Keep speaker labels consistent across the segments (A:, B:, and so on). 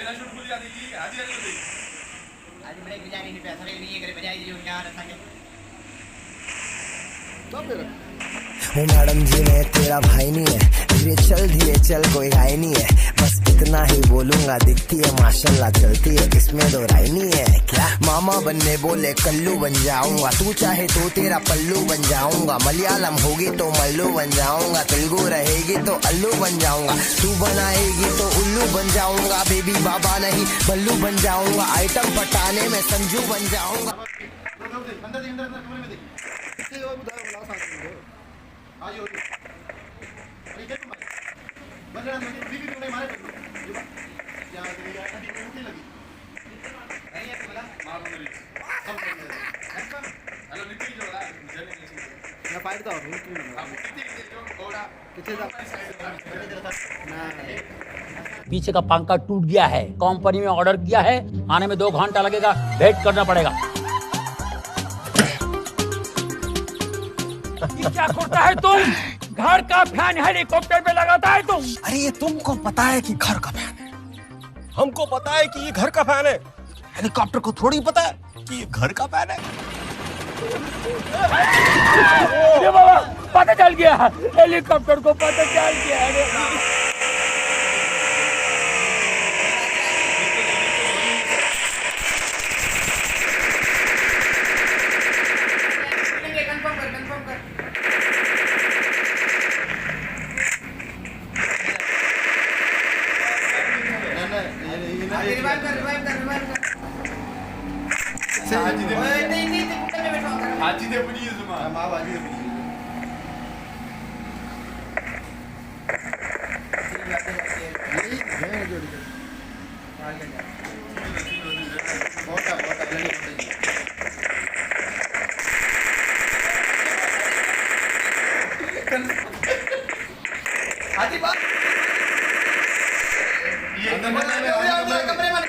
A: बिना शूट खुली आती थी आज ही
B: आज ब्रेक बजाने नहीं पैसा नहीं करे बजाई जो क्या रखा के
C: तो फिर
D: ओ मैडम जी मैं तेरा भाई नहीं है, धीरे चल कोई हाय नहीं है, बस इतना ही बोलूंगा, दिखती है माशाल्लाह चलती है, इसमें दो राय नहीं है क्या। मामा बनने बोले कल्लू बन जाऊंगा, तू चाहे तो तेरा पल्लू बन जाऊंगा, मलयालम होगी तो मल्लू बन जाऊंगा, तेलुगु रहेगी तो अल्लू बन जाऊंगा, तू बनाएगी तो उल्लू बन जाऊंगा, बेबी बाबा नहीं बल्लू बन जाऊंगा, आइटम पटाने में संजू बन जाऊंगा।
E: पीछे का पंखा टूट गया है, कंपनी में ऑर्डर किया है, आने में 2 घंटा लगेगा, वेट करना पड़ेगा। ये क्या करता है तुम? घर का फैन हेलीकॉप्टर पे लगाता है तुम?
D: अरे ये तुमको पता है कि घर का फैन है,
C: हमको पता है कि ये घर का फैन है,
D: हेलीकॉप्टर को थोड़ी पता है कि ये घर का फैन है।
E: अरे बाबा पता चल गया, हेलीकॉप्टर को पता चल गया है।
A: आज दे बनी जुमा मां बाजी दे बनी हाजी बात ये कमरे में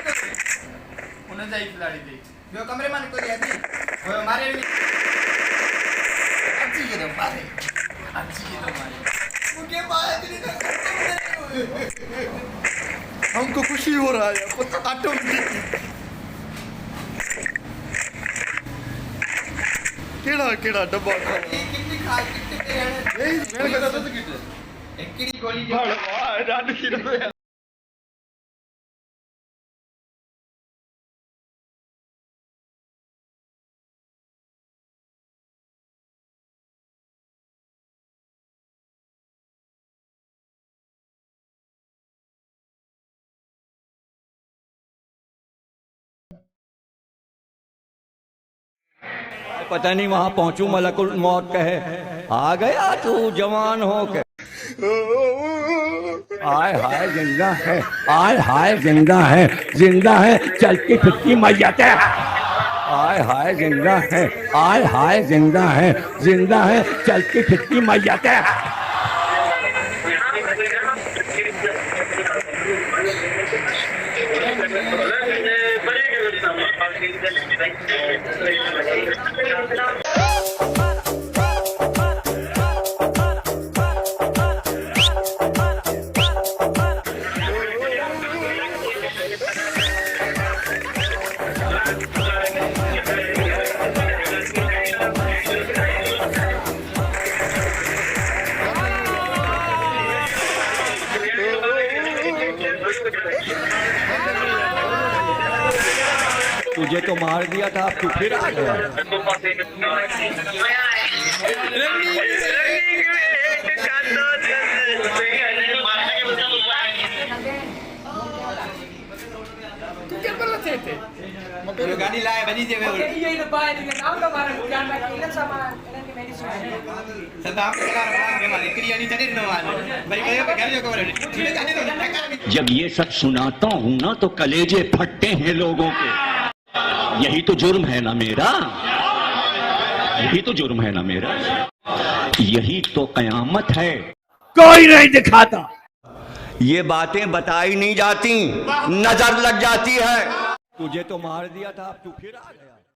A: उन्हें जाई खिलाड़ी थी जो कमरे में को जाती वो मारे अच्छी के दो मारे मुझे मारे
C: हमको खुशी हो रहा है ऑटोमेटिक। केड़ा डब्बा खा
B: कितनी खा कितने
C: यही मैंने कहा था कितने
B: एक की गोली जो
C: रात की
F: पता नहीं वहां पहुंचू मलकुल मौत कहे आ गया तू जवान हो के। आय हाय जिंदा है, आय हाय जिंदा है, जिंदा है चलती फिरती मैयत है। आय हाय जिंदा है, आय हाय जिंदा है, जिंदा है चलती फिरती मैयत है। तुझे तो मार दिया था, अब तू फिर आ गया।
B: गाड़ी लाए बनी जे
G: ये नो बाय ni naam ka mara kan ma kilan sama enan ke medicine
B: Saddam के कारण के मारे क्रिया नहीं चले न वाले भाई कहियो के घर जो करे छुड़े जाने तो
F: जब ये सब सुनाता हूँ ना तो कलेजे फटते हैं लोगों के। यही तो जुर्म है ना मेरा, यही तो जुर्म है ना मेरा, यही तो कयामत है।
E: कोई नहीं दिखाता,
F: ये बातें बताई नहीं जाती, नजर लग जाती है। तुझे तो मार दिया था, अब तू फिर आ गया।